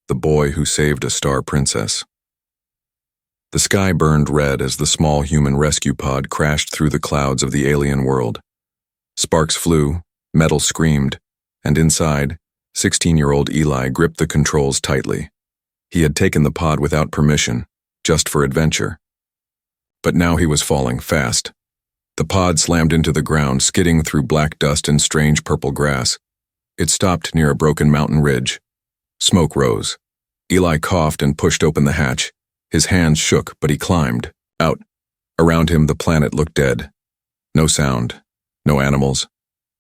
the boy who saved a star princess. The sky burned red as the small human rescue pod crashed through the clouds of the alien world. Sparks flew, metal screamed, and inside, 16-year-old Eli gripped the controls tightly. He had taken the pod without permission, just for adventure. But now he was falling fast. The pod slammed into the ground, skidding through black dust and strange purple grass. It stopped near a broken mountain ridge. Smoke rose. Eli coughed and pushed open the hatch. His hands shook, but he climbed. Out. Around him, the planet looked dead. No sound. No animals.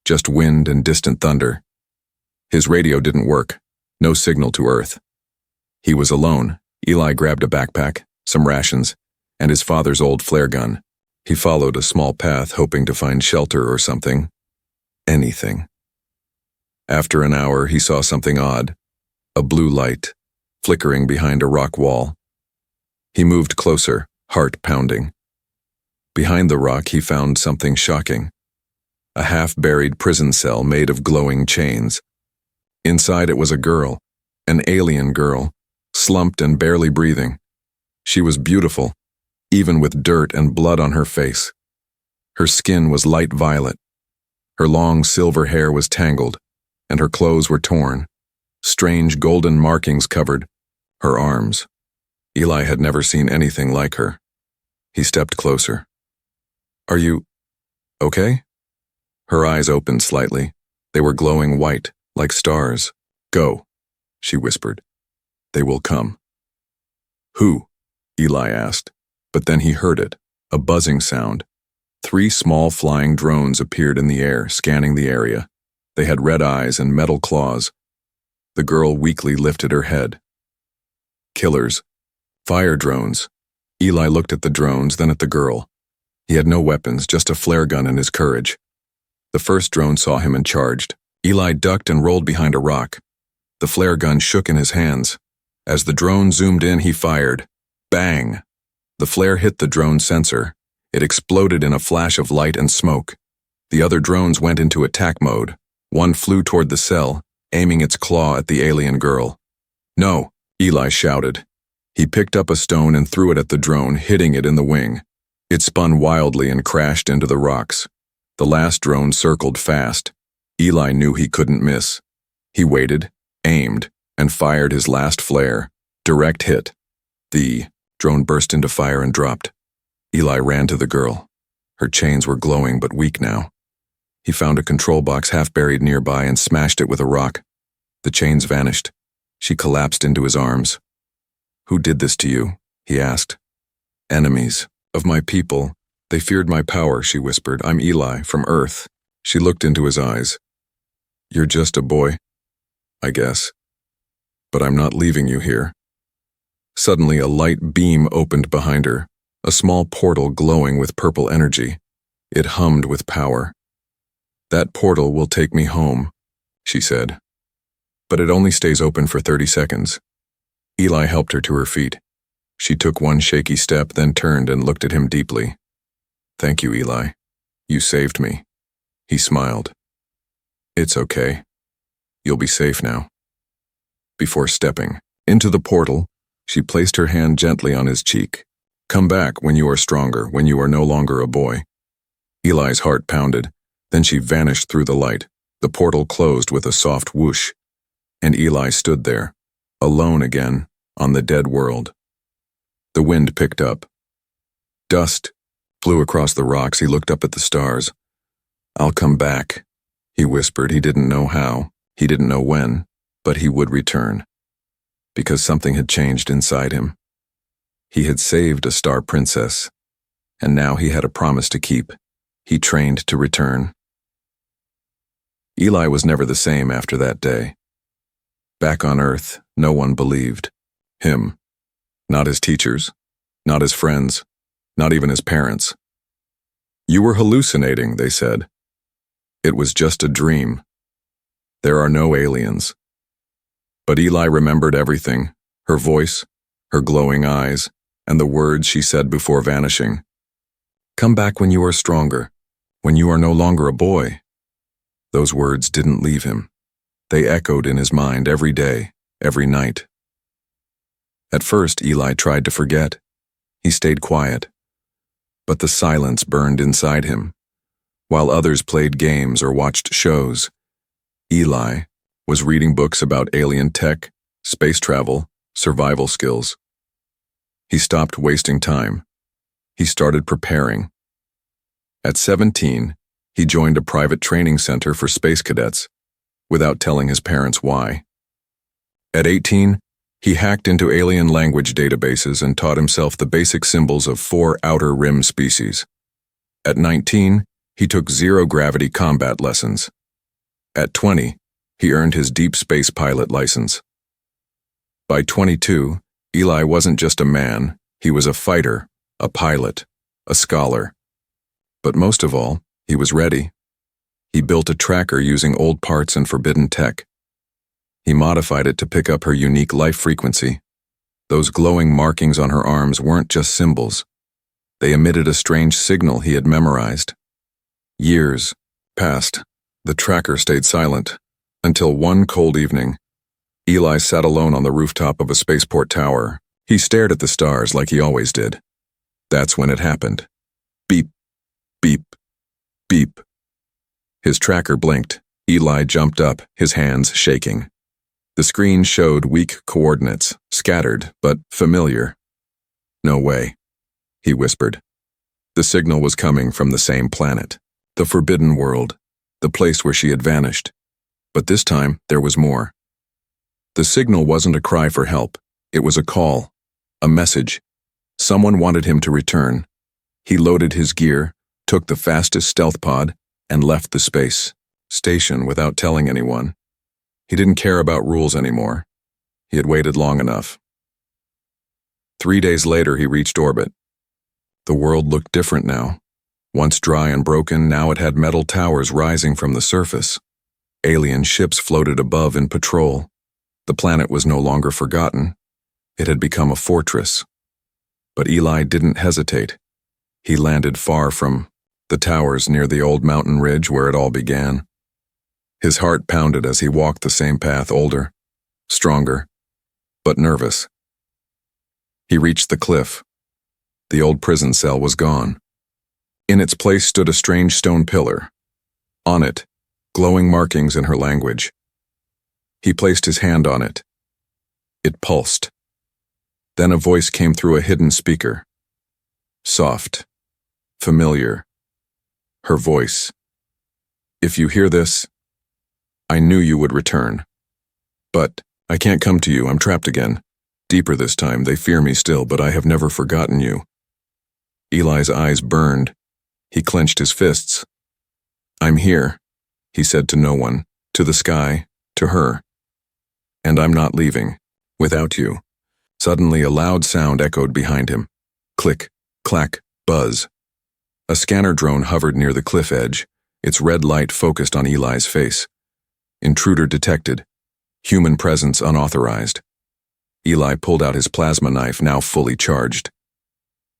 Just wind and distant thunder. His radio didn't work. No signal to Earth. He was alone. Eli grabbed a backpack, some rations, and his father's old flare gun. He followed a small path, hoping to find shelter or something. Anything. After an hour, he saw something odd. A blue light, flickering behind a rock wall. He moved closer, heart pounding. Behind the rock, he found something shocking. A half-buried prison cell made of glowing chains. Inside it was a girl, an alien girl, slumped and barely breathing. She was beautiful, even with dirt and blood on her face. Her skin was light violet. Her long silver hair was tangled, and her clothes were torn. Strange golden markings covered her arms. Eli had never seen anything like her. He stepped closer. "Are you okay?" Her eyes opened slightly. They were glowing white, like stars. "Go," she whispered. "They will come." "Who?" Eli asked. But then he heard it, a buzzing sound. 3 small flying drones appeared in the air, scanning the area. They had red eyes and metal claws. The girl weakly lifted her head. Killers. Fire drones. Eli looked at the drones, then at the girl. He had no weapons, just a flare gun and his courage. The first drone saw him and charged. Eli ducked and rolled behind a rock. The flare gun shook in his hands. As the drone zoomed in, he fired. Bang! The flare hit the drone sensor. It exploded in a flash of light and smoke. The other drones went into attack mode. One flew toward the cell, aiming its claw at the alien girl. "No!" Eli shouted. He picked up a stone and threw it at the drone, hitting it in the wing. It spun wildly and crashed into the rocks. The last drone circled fast. Eli knew he couldn't miss. He waited, aimed, and fired his last flare. Direct hit. The drone burst into fire and dropped. Eli ran to the girl. Her chains were glowing but weak now. He found a control box half buried nearby and smashed it with a rock. The chains vanished. She collapsed into his arms. "Who did this to you?" he asked. "Enemies. Of my people. They feared my power," she whispered. "I'm Eli, from Earth." She looked into his eyes. "You're just a boy, I guess. But I'm not leaving you here." Suddenly, a light beam opened behind her, a small portal glowing with purple energy. It hummed with power. "That portal will take me home," she said. "But it only stays open for 30 seconds. Eli helped her to her feet. She took one shaky step, then turned and looked at him deeply. "Thank you, Eli. You saved me." He smiled. "It's okay. You'll be safe now." Before stepping into the portal, she placed her hand gently on his cheek. "Come back when you are stronger, when you are no longer a boy." Eli's heart pounded. Then she vanished through the light. The portal closed with a soft whoosh, and Eli stood there, alone again, on the dead world. The wind picked up. Dust flew across the rocks. He looked up at the stars. "I'll come back," he whispered. He didn't know how, he didn't know when, but he would return. Because something had changed inside him. He had saved a star princess, and now he had a promise to keep. He trained to return. Eli was never the same after that day. Back on Earth, no one believed him. Not his teachers, not his friends, not even his parents. "You were hallucinating," they said. It was just a dream. There are no aliens. But Eli remembered everything, her voice, her glowing eyes, and the words she said before vanishing. "Come back when you are stronger, when you are no longer a boy." Those words didn't leave him. They echoed in his mind every day, every night, At first, Eli tried to forget. He stayed quiet. But the silence burned inside him. While others played games or watched shows, Eli was reading books about alien tech, space travel, survival skills. He stopped wasting time. He started preparing. At 17, he joined a private training center for space cadets, without telling his parents why. At 18, he hacked into alien language databases and taught himself the basic symbols of 4 outer rim species. At 19, he took zero-gravity combat lessons. At 20, he earned his deep space pilot license. By 22, Eli wasn't just a man, he was a fighter, a pilot, a scholar. But most of all, he was ready. He built a tracker using old parts and forbidden tech. He modified it to pick up her unique life frequency. Those glowing markings on her arms weren't just symbols. They emitted a strange signal he had memorized. Years passed. The tracker stayed silent, until one cold evening, Eli sat alone on the rooftop of a spaceport tower. He stared at the stars like he always did. That's when it happened. Beep, beep, beep. His tracker blinked. Eli jumped up, his hands shaking. The screen showed weak coordinates, scattered but familiar. No way, he whispered. The signal was coming from the same planet, the forbidden world, the place where she had vanished. But this time, there was more. The signal wasn't a cry for help. It was a call, a message. Someone wanted him to return. He loaded his gear, took the fastest stealth pod, and left the space station without telling anyone. He didn't care about rules anymore. He had waited long enough. 3 days later, he reached orbit. The world looked different now. Once dry and broken, now it had metal towers rising from the surface. Alien ships floated above in patrol. The planet was no longer forgotten. It had become a fortress. But Eli didn't hesitate. He landed far from the towers near the old mountain ridge where it all began. His heart pounded as he walked the same path, older, stronger, but nervous. He reached the cliff. The old prison cell was gone. In its place stood a strange stone pillar. On it, glowing markings in her language. He placed his hand on it. It pulsed. Then a voice came through a hidden speaker. Soft, familiar. Her voice. If you hear this, I knew you would return. But I can't come to you, I'm trapped again. Deeper this time, they fear me still, but I have never forgotten you. Eli's eyes burned. He clenched his fists. I'm here, he said to no one, to the sky, to her. And I'm not leaving, without you. Suddenly a loud sound echoed behind him. Click, clack, buzz. A scanner drone hovered near the cliff edge, its red light focused on Eli's face. Intruder detected. Human presence unauthorized. Eli pulled out his plasma knife, now fully charged.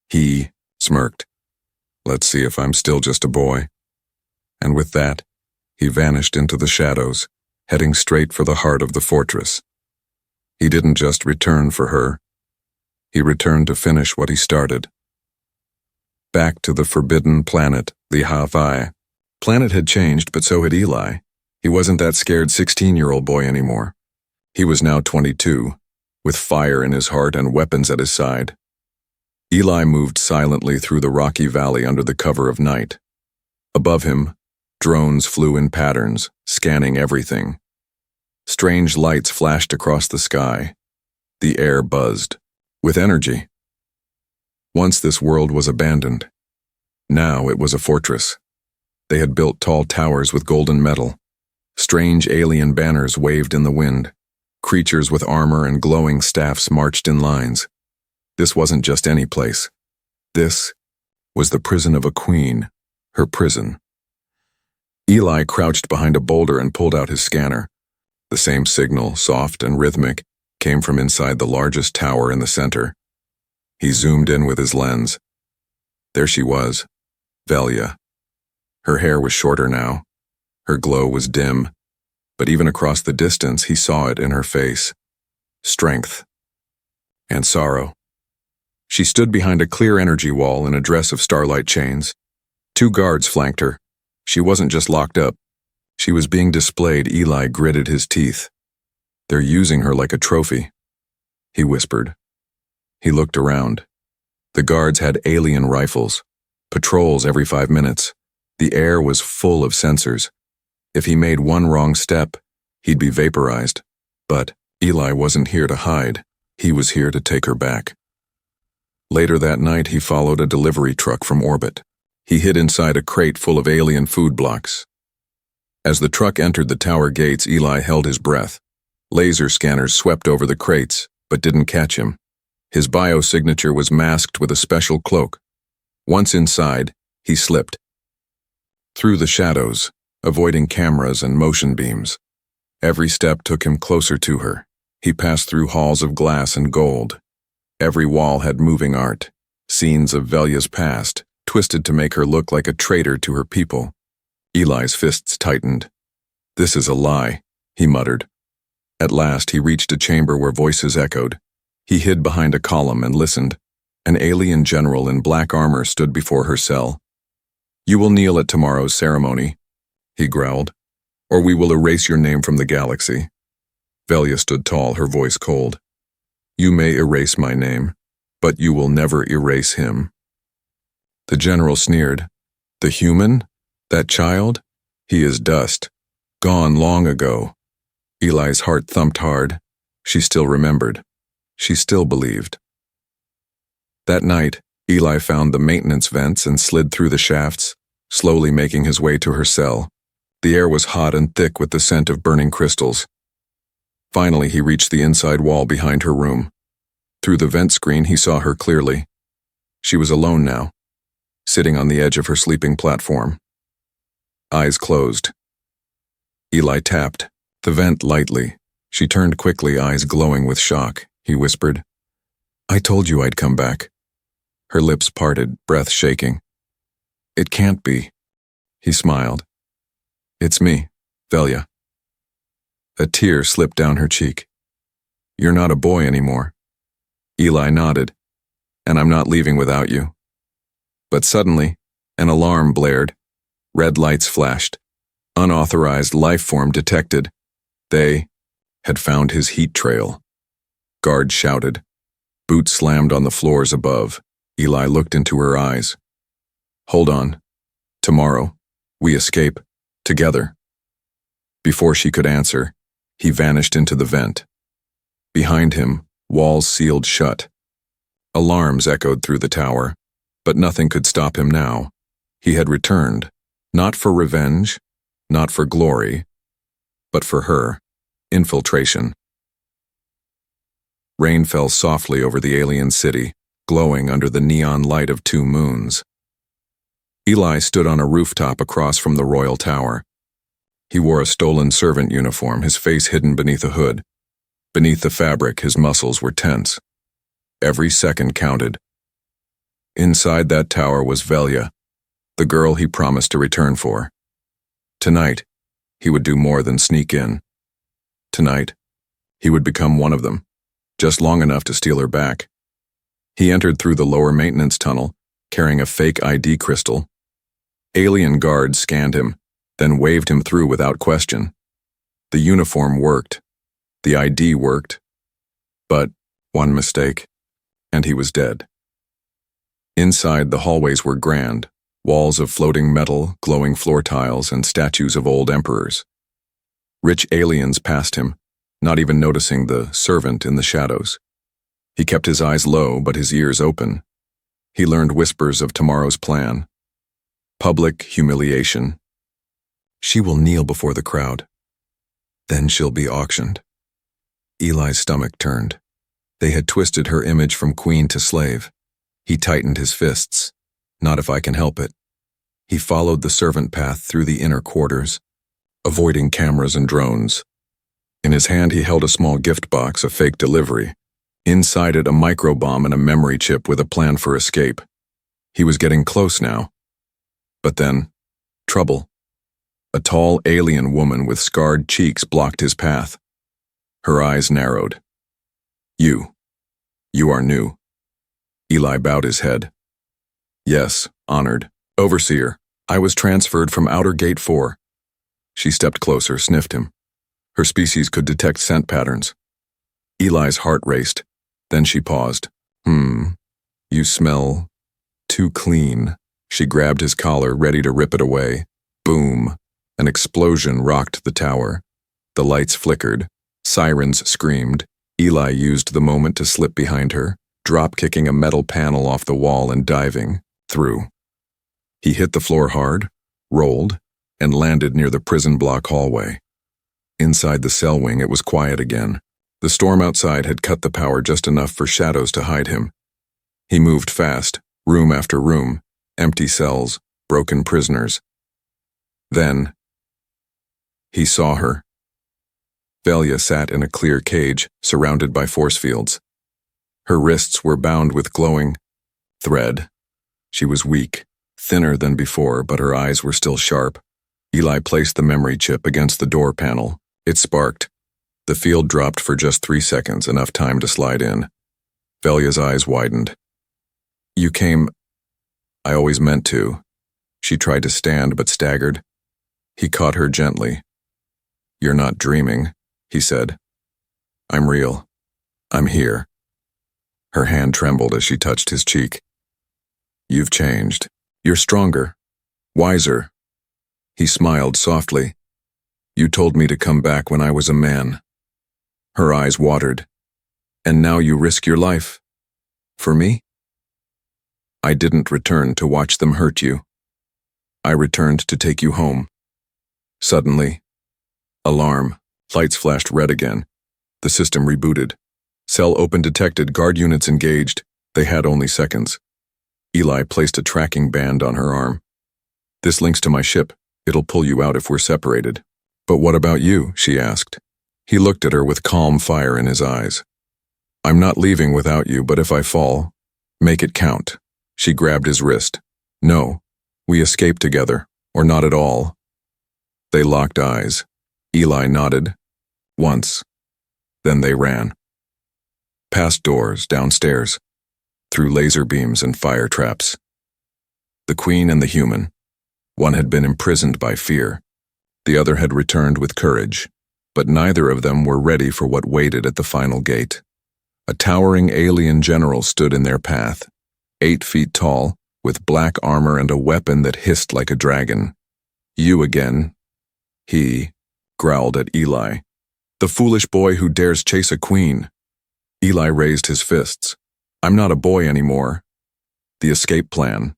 He smirked. Let's see if I'm still just a boy. And with that, he vanished into the shadows, heading straight for the heart of the fortress. He didn't just return for her. He returned to finish what he started. Back to the forbidden planet, the HFY. Planet had changed, but so had Eli. He wasn't that scared 16-year-old boy anymore. He was now 22, with fire in his heart and weapons at his side. Eli moved silently through the rocky valley under the cover of night. Above him, drones flew in patterns, scanning everything. Strange lights flashed across the sky. The air buzzed with energy. Once this world was abandoned. Now it was a fortress. They had built tall towers with golden metal. Strange alien banners waved in the wind. Creatures with armor and glowing staffs marched in lines. This wasn't just any place. This was the prison of a queen, her prison. Eli crouched behind a boulder and pulled out his scanner. The same signal, soft and rhythmic, came from inside the largest tower in the center. He zoomed in with his lens. There she was, Velia. Her hair was shorter now. Her glow was dim, but even across the distance he saw it in her face. Strength. and sorrow. She stood behind a clear energy wall in a dress of starlight chains. 2 guards flanked her. She wasn't just locked up. She was being displayed. Eli gritted his teeth. They're using her like a trophy, he whispered. He looked around. The guards had alien rifles, patrols every 5 minutes. The air was full of sensors. If he made one wrong step, he'd be vaporized. But Eli wasn't here to hide. He was here to take her back. Later that night, he followed a delivery truck from orbit. He hid inside a crate full of alien food blocks. As the truck entered the tower gates, Eli held his breath. Laser scanners swept over the crates, but didn't catch him. His biosignature was masked with a special cloak. Once inside, he slipped. Through the shadows, avoiding cameras and motion beams. Every step took him closer to her. He passed through halls of glass and gold. Every wall had moving art, scenes of Velya's past, twisted to make her look like a traitor to her people. Eli's fists tightened. "This is a lie," he muttered. At last, he reached a chamber where voices echoed. He hid behind a column and listened. An alien general in black armor stood before her cell. "You will kneel at tomorrow's ceremony," he growled, "or we will erase your name from the galaxy." Velya stood tall, her voice cold. "You may erase my name, but you will never erase him." The general sneered. "The human? That child? He is dust. Gone long ago." Eli's heart thumped hard. She still remembered. She still believed. That night, Eli found the maintenance vents and slid through the shafts, slowly making his way to her cell. The air was hot and thick with the scent of burning crystals. Finally, he reached the inside wall behind her room. Through the vent screen, he saw her clearly. She was alone now, sitting on the edge of her sleeping platform. Eyes closed. Eli tapped the vent lightly. She turned quickly, eyes glowing with shock. He whispered, "I told you I'd come back." Her lips parted, breath shaking. "It can't be." He smiled. "It's me, Velya." A tear slipped down her cheek. "You're not a boy anymore." Eli nodded. "And I'm not leaving without you." But suddenly, an alarm blared. Red lights flashed. Unauthorized life form detected. They had found his heat trail. Guards shouted. Boots slammed on the floors above. Eli looked into her eyes. "Hold on. Tomorrow, we escape. Together." Before she could answer, he vanished into the vent. Behind him, walls sealed shut. Alarms echoed through the tower, but nothing could stop him now. He had returned, not for revenge, not for glory, but for her. Infiltration. Rain fell softly over the alien city, glowing under the neon light of 2 moons. Eli stood on a rooftop across from the royal tower. He wore a stolen servant uniform, his face hidden beneath a hood. Beneath the fabric, his muscles were tense. Every second counted. Inside that tower was Velya, the girl he promised to return for. Tonight, he would do more than sneak in. Tonight, he would become one of them, just long enough to steal her back. He entered through the lower maintenance tunnel, carrying a fake ID crystal. Alien guards scanned him, then waved him through without question. The uniform worked. The ID worked. But one mistake, and he was dead. Inside, the hallways were grand, walls of floating metal, glowing floor tiles, and statues of old emperors. Rich aliens passed him, not even noticing the servant in the shadows. He kept his eyes low, but his ears open. He learned whispers of tomorrow's plan. Public humiliation. She will kneel before the crowd. Then she'll be auctioned. Eli's stomach turned. They had twisted her image from queen to slave. He tightened his fists. Not if I can help it. He followed the servant path through the inner quarters, avoiding cameras and drones. In his hand, he held a small gift box, a fake delivery. Inside it, a microbomb and a memory chip with a plan for escape. He was getting close now. But then, trouble. A tall alien woman with scarred cheeks blocked his path. Her eyes narrowed. You You are new. Eli bowed his head. Yes, honored. Overseer, I was transferred from Outer Gate 4. She stepped closer, sniffed him. Her species could detect scent patterns. Eli's heart raced. Then she paused. You smell too clean. She grabbed his collar, ready to rip it away. Boom. An explosion rocked the tower. The lights flickered. Sirens screamed. Eli used the moment to slip behind her, drop-kicking a metal panel off the wall and diving through. He hit the floor hard, rolled, and landed near the prison block hallway. Inside the cell wing, it was quiet again. The storm outside had cut the power just enough for shadows to hide him. He moved fast, room after room, empty cells, broken prisoners. Then, he saw her. Velia sat in a clear cage, surrounded by force fields. Her wrists were bound with glowing thread. She was weak, thinner than before, but her eyes were still sharp. Eli placed the memory chip against the door panel. It sparked. The field dropped for just 3 seconds, enough time to slide in. Velia's eyes widened. You came. I always meant to. She tried to stand but staggered. He caught her gently. You're not dreaming, he said. I'm real. I'm here. Her hand trembled as she touched his cheek. You've changed. You're stronger. Wiser. He smiled softly. You told me to come back when I was a man. Her eyes watered. And now you risk your life. For me? I didn't return to watch them hurt you. I returned to take you home. Suddenly, alarm. Lights flashed red again. The system rebooted. Cell open detected, guard units engaged. They had only seconds. Eli placed a tracking band on her arm. This links to my ship. It'll pull you out if we're separated. But what about you? She asked. He looked at her with calm fire in his eyes. I'm not leaving without you, but if I fall, make it count. She grabbed his wrist. No, we escape together, or not at all. They locked eyes. Eli nodded. Once. Then they ran. Past doors, downstairs, through laser beams and fire traps. The Queen and the human. One had been imprisoned by fear. The other had returned with courage, but neither of them were ready for what waited at the final gate. A towering alien general stood in their path, 8 feet tall, with black armor and a weapon that hissed like a dragon. You again, he growled at Eli. The foolish boy who dares chase a queen. Eli raised his fists. I'm not a boy anymore. The escape plan.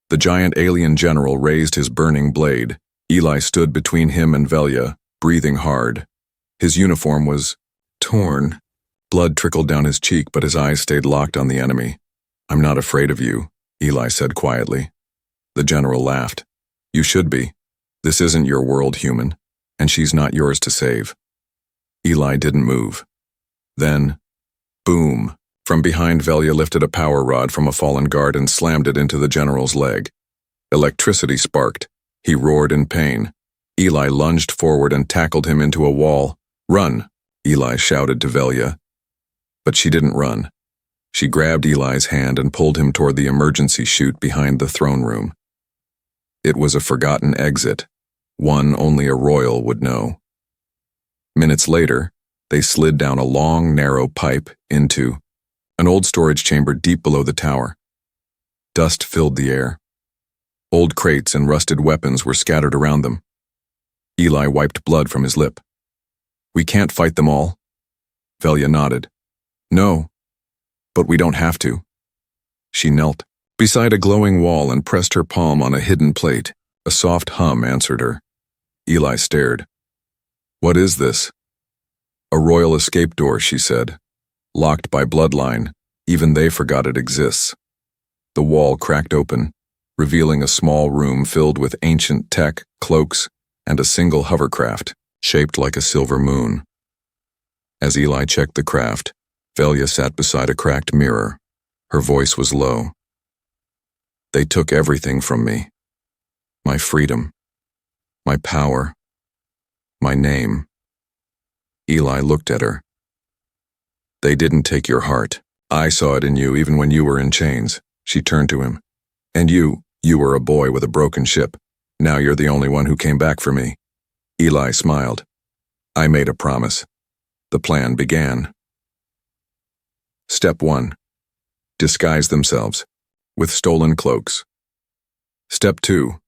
The giant alien general raised his burning blade. Eli stood between him and Velia, breathing hard. His uniform was torn. Blood trickled down his cheek, but his eyes stayed locked on the enemy. I'm not afraid of you, Eli said quietly. The general laughed. You should be. This isn't your world, human, and she's not yours to save. Eli didn't move. Then, boom. From behind, Velia lifted a power rod from a fallen guard and slammed it into the general's leg. Electricity sparked. He roared in pain. Eli lunged forward and tackled him into a wall. Run, Eli shouted to Velia. But she didn't run. She grabbed Eli's hand and pulled him toward the emergency chute behind the throne room. It was a forgotten exit, one only a royal would know. Minutes later, they slid down a long, narrow pipe into an old storage chamber deep below the tower. Dust filled the air. Old crates and rusted weapons were scattered around them. Eli wiped blood from his lip. We can't fight them all. Velia nodded. No, but we don't have to. She knelt beside a glowing wall and pressed her palm on a hidden plate. A soft hum answered her. Eli stared. What is this? A royal escape door, she said. Locked by bloodline, even they forgot it exists. The wall cracked open, revealing a small room filled with ancient tech, cloaks, and a single hovercraft, shaped like a silver moon. As Eli checked the craft, Velia sat beside a cracked mirror. Her voice was low. They took everything from me. My freedom. My power. My name. Eli looked at her. They didn't take your heart. I saw it in you even when you were in chains. She turned to him. And you were a boy with a broken ship. Now you're the only one who came back for me. Eli smiled. I made a promise. The plan began. Step 1. Disguise themselves with stolen cloaks. Step 2.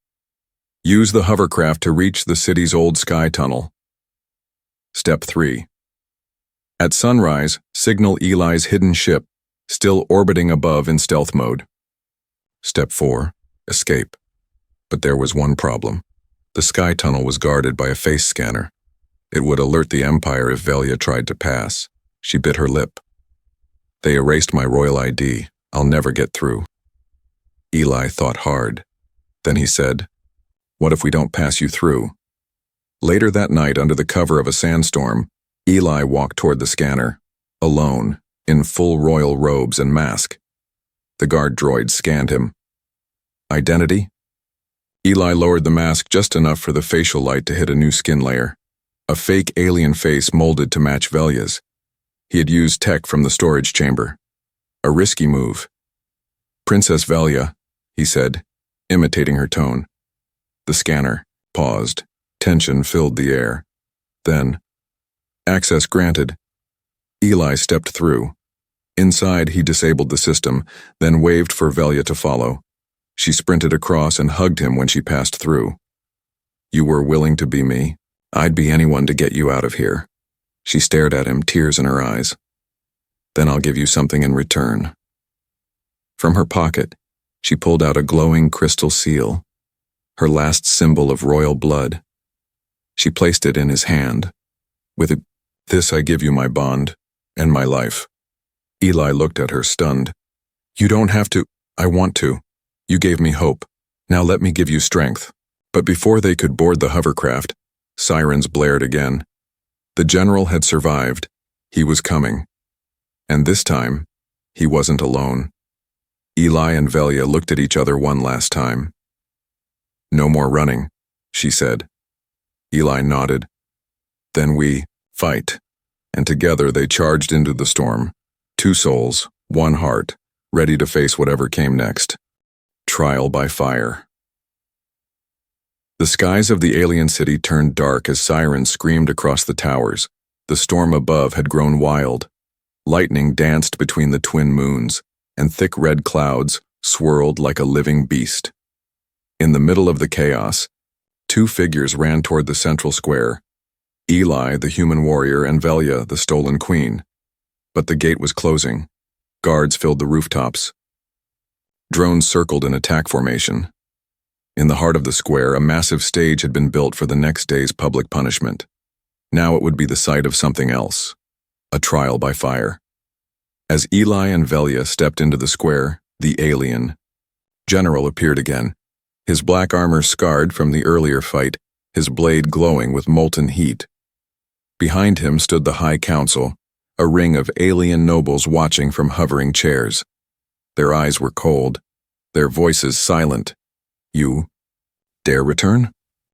Use the hovercraft to reach the city's old sky tunnel. Step 3. At sunrise, signal Eli's hidden ship, still orbiting above in stealth mode. Step 4. Escape. But there was one problem. The sky tunnel was guarded by a face scanner. It would alert the Empire if Velia tried to pass. She bit her lip. They erased my royal ID. I'll never get through. Eli thought hard. Then he said, What if we don't pass you through? Later that night, under the cover of a sandstorm, Eli walked toward the scanner, alone, in full royal robes and mask. The guard droid scanned him. Identity? Eli lowered the mask just enough for the facial light to hit a new skin layer. A fake alien face molded to match Velia's. He had used tech from the storage chamber. A risky move. Princess Velia, he said, imitating her tone. The scanner paused. Tension filled the air. Then, access granted. Eli stepped through. Inside, he disabled the system, then waved for Velia to follow. She sprinted across and hugged him when she passed through. You were willing to be me? I'd be anyone to get you out of here. She stared at him, tears in her eyes. Then I'll give you something in return. From her pocket, she pulled out a glowing crystal seal, her last symbol of royal blood. She placed it in his hand. With this I give you my bond, and my life. Eli looked at her, stunned. You don't have to. I want to. You gave me hope. Now let me give you strength. But before they could board the hovercraft, sirens blared again. The general had survived. He was coming. And this time, he wasn't alone. Eli and Velia looked at each other one last time. No more running, she said. Eli nodded. Then we fight. And together they charged into the storm. 2 souls, 1 heart, ready to face whatever came next. Trial by fire. The skies of the alien city turned dark as sirens screamed across the towers. The storm above had grown wild. Lightning danced between the twin moons, and thick red clouds swirled like a living beast. In the middle of the chaos, 2 figures ran toward the central square. Eli, the human warrior, and Velia, the stolen queen. But the gate was closing. Guards filled the rooftops. Drones circled in attack formation. In the heart of the square, a massive stage had been built for the next day's public punishment. Now it would be the site of something else. A trial by fire. As Eli and Velia stepped into the square, the alien general appeared again, his black armor scarred from the earlier fight, his blade glowing with molten heat. Behind him stood the High Council, a ring of alien nobles watching from hovering chairs. Their eyes were cold, their voices silent. You dare return?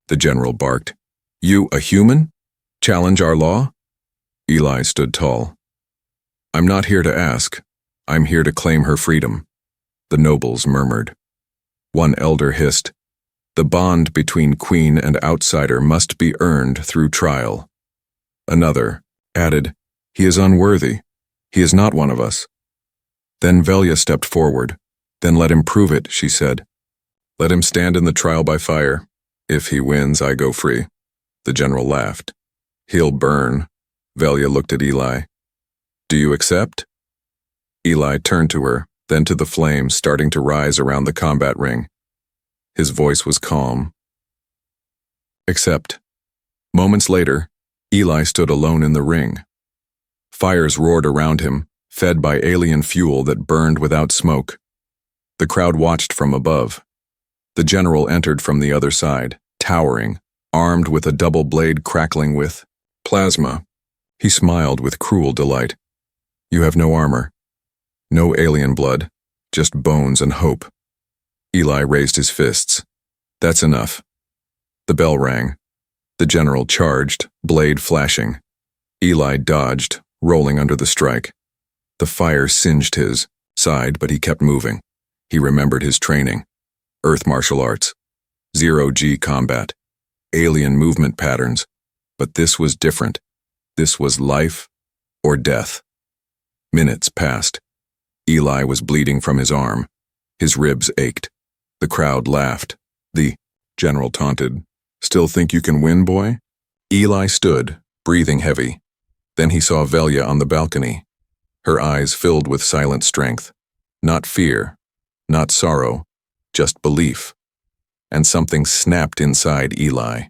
The general barked. You, a human? Challenge our law? Eli stood tall. I'm not here to ask. I'm here to claim her freedom. The nobles murmured. One elder hissed. The bond between queen and outsider must be earned through trial. Another added, He is unworthy. He is not one of us. Then Velia stepped forward. Then let him prove it, she said. Let him stand in the trial by fire. If he wins, I go free. The general laughed. He'll burn. Velia looked at Eli. Do you accept? Eli turned to her, then to the flames starting to rise around the combat ring. His voice was calm. Accept. Moments later, Eli stood alone in the ring. Fires roared around him, fed by alien fuel that burned without smoke. The crowd watched from above. The general entered from the other side, towering, armed with a double blade crackling with plasma. He smiled with cruel delight. You have no armor. No alien blood, just bones and hope. Eli raised his fists. That's enough. The bell rang. The general charged, blade flashing. Eli dodged, rolling under the strike. The fire singed his side, but he kept moving. He remembered his training. Earth martial arts. Zero-G combat. Alien movement patterns. But this was different. This was life or death. Minutes passed. Eli was bleeding from his arm. His ribs ached. The crowd laughed. The general taunted, "Still think you can win, boy?" Eli stood, breathing heavy. Then he saw Velya on the balcony. Her eyes filled with silent strength. Not fear, not sorrow, just belief. And something snapped inside Eli.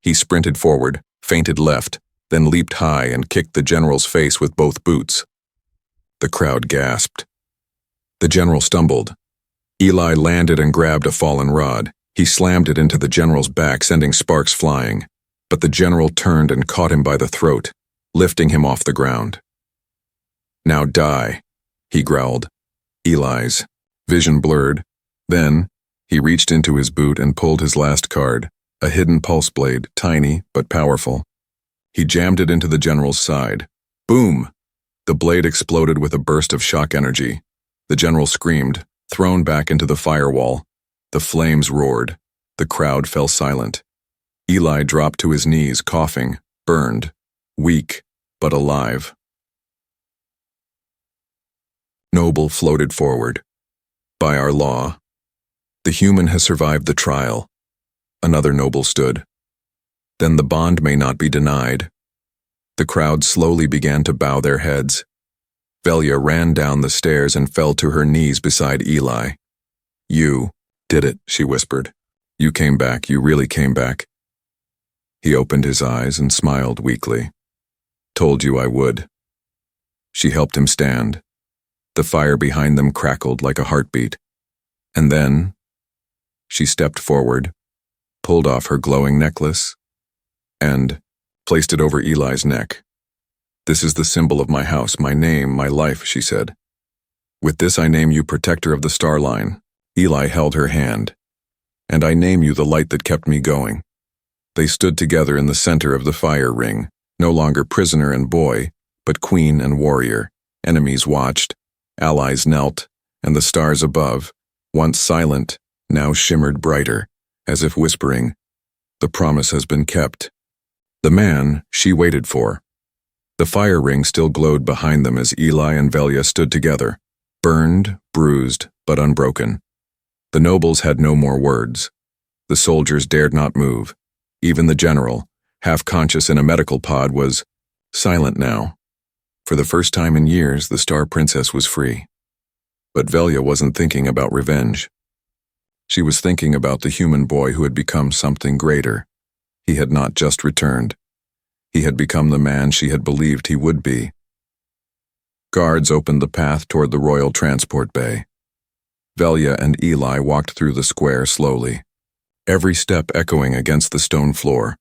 He sprinted forward, feinted left, then leaped high and kicked the general's face with both boots. The crowd gasped. The general stumbled. Eli landed and grabbed a fallen rod. He slammed it into the general's back, sending sparks flying. But the general turned and caught him by the throat, lifting him off the ground. "Now die," he growled. Eli's vision blurred. Then, he reached into his boot and pulled his last card, a hidden pulse blade, tiny but powerful. He jammed it into the general's side. Boom! The blade exploded with a burst of shock energy. The general screamed, thrown back into the firewall. The flames roared. The crowd fell silent. Eli dropped to his knees, coughing, burned, weak, but alive. Noble floated forward. "By our law, the human has survived the trial." Another noble stood. "Then the bond may not be denied." The crowd slowly began to bow their heads. Velya ran down the stairs and fell to her knees beside Eli. "You did it," she whispered. "You came back, you really came back." He opened his eyes and smiled weakly. "Told you I would." She helped him stand. The fire behind them crackled like a heartbeat. And then, she stepped forward, pulled off her glowing necklace, and placed it over Eli's neck. "This is the symbol of my house, my name, my life," she said. "With this I name you protector of the star line." Eli held her hand. "And I name you the light that kept me going." They stood together in the center of the fire ring, no longer prisoner and boy, but queen and warrior. Enemies watched, allies knelt, and the stars above, once silent, now shimmered brighter, as if whispering, "The promise has been kept." The man she waited for. The fire ring still glowed behind them as Eli and Velya stood together, burned, bruised, but unbroken. The nobles had no more words. The soldiers dared not move. Even the general, half-conscious in a medical pod, was silent now. For the first time in years, the Star Princess was free. But Velya wasn't thinking about revenge. She was thinking about the human boy who had become something greater. He had not just returned. He had become the man she had believed he would be. Guards opened the path toward the royal transport bay. Velya and Eli walked through the square slowly, every step echoing against the stone floor.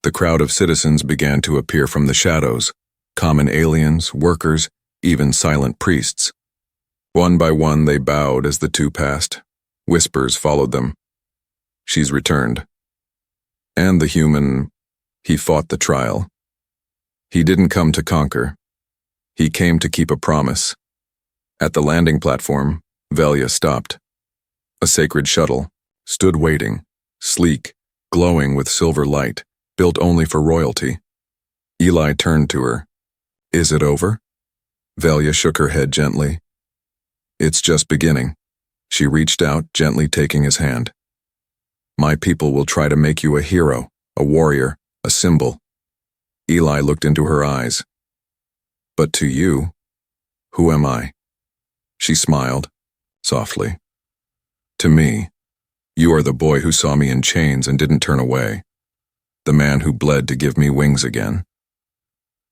The crowd of citizens began to appear from the shadows, common aliens, workers, even silent priests. One by one they bowed as the two passed. Whispers followed them. "She's returned." And the human, he fought the trial. He didn't come to conquer. He came to keep a promise. At the landing platform, Velya stopped. A sacred shuttle stood waiting, sleek, glowing with silver light, built only for royalty. Eli turned to her. "Is it over?" Velya shook her head gently. "It's just beginning." She reached out, gently taking his hand. "My people will try to make you a hero, a warrior, a symbol." Eli looked into her eyes. "But to you, who am I?" She smiled, softly. "To me, you are the boy who saw me in chains and didn't turn away. The man who bled to give me wings again."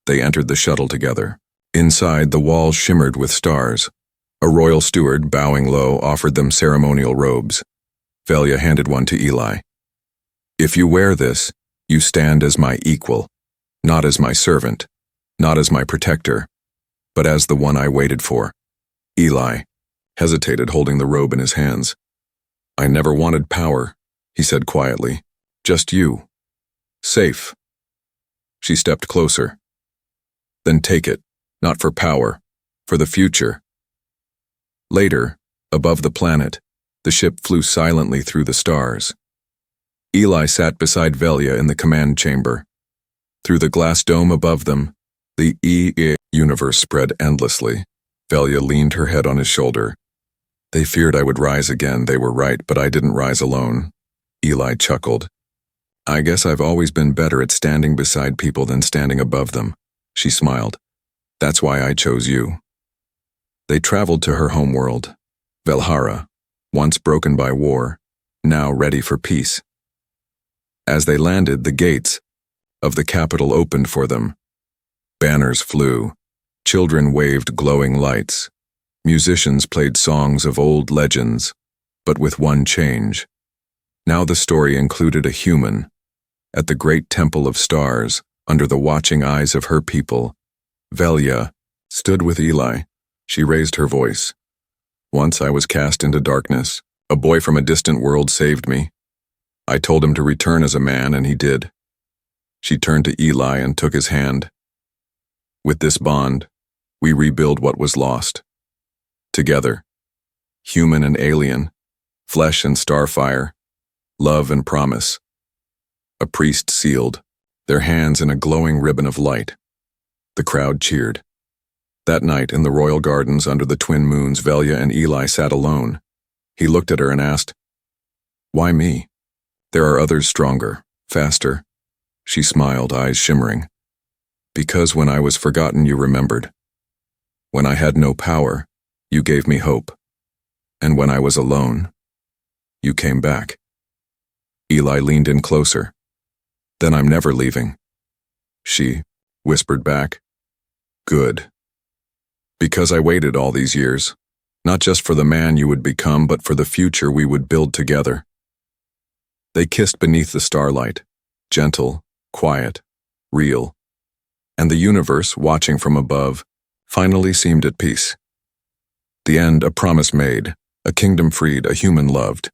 They entered the shuttle together. Inside, the walls shimmered with stars. A royal steward, bowing low, offered them ceremonial robes. Velya handed one to Eli. "If you wear this, you stand as my equal, not as my servant, not as my protector, but as the one I waited for." Eli hesitated, holding the robe in his hands. "I never wanted power," he said quietly. "Just you. Safe." She stepped closer. "Then take it, not for power, For the future. Later, above the planet, the ship flew silently through the stars. Eli sat beside Velia in the command chamber. Through the glass dome above them, the universe spread endlessly. Velia leaned her head on his shoulder. They feared I would rise again. They were right, but I didn't rise alone. Eli chuckled. I guess I've always been better at standing beside people than standing above them. She smiled. That's why I chose you. They traveled to her homeworld, Velhara, once broken by war, now ready for peace. As they landed, the gates of the capital opened for them. Banners flew. Children waved glowing lights. Musicians played songs of old legends, but with one change. Now the story included a human. At the great temple of stars, under the watching eyes of her people, Velia stood with Eli. She raised her voice. Once I was cast into darkness. A boy from a distant world saved me. I told him to return as a man, and he did. She turned to Eli and took his hand. With this bond, we rebuild what was lost. Together, human and alien, flesh and starfire, love and promise. A priest sealed, their hands in a glowing ribbon of light. The crowd cheered. That night in the royal gardens under the twin moons, Velia and Eli sat alone. He looked at her and asked, "Why me? There are others stronger, faster." She smiled, eyes shimmering. "Because when I was forgotten, you remembered. When I had no power, you gave me hope. And when I was alone, you came back." Eli leaned in closer. "Then I'm never leaving." She whispered back, "Good. Because I waited all these years, not just for the man you would become, but for the future we would build together." They kissed beneath the starlight, gentle, quiet, real. And the universe, watching from above, finally seemed at peace. The end, a promise made, a kingdom freed, a human loved.